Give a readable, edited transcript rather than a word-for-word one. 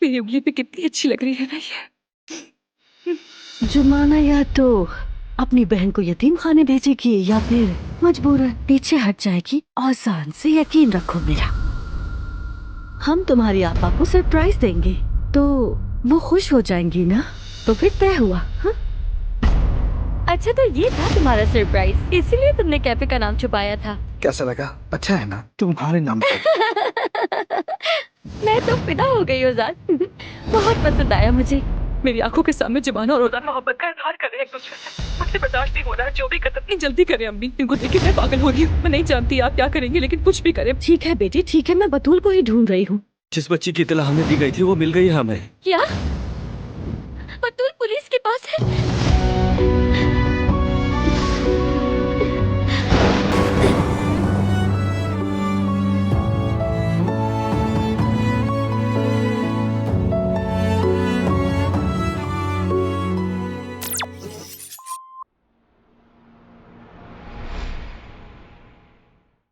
मेरी उंगली पे कितनी अच्छी लग रही है ना ये। जुमाना या तो अपनी बहन को यतीम खाने भेजेगी या फिर मजबूरन पीछे हट जाएगी। औजान से यकीन रखो मेरा, हम तुम्हारी आपा को सरप्राइज देंगे तो वो खुश हो जाएंगी ना। तो फिर तय हुआ। हाँ? अच्छा तो ये था तुम्हारा सरप्राइज, इसीलिए तुमने कैफे का नाम छुपाया था। कैसा लगा? अच्छा है ना? तुम्हारे नाम पे। मैं तो फिदा हो गई ओजान, बहुत पसंद आया मुझे। मेरी आंखों के सामने जुबाना और ओजान मोहब्बत का इजहार कर रहे हैं एक दूसरे से। मुझसे बर्दाश्त नहीं हो रहा, जो भी कदम इतनी जल्दी करें अम्मी। इनको देख के मैं पागल हो रही हूँ। मैं नहीं जानती आप क्या करेंगे, लेकिन कुछ भी करें। ठीक है बेटी, ठीक है, मैं बतूल को ही ढूंढ रही हूँ। जिस बच्ची की इत्तला हमें दी गई थी वो मिल गई है हमें। क्या बतूल पुलिस के पास है?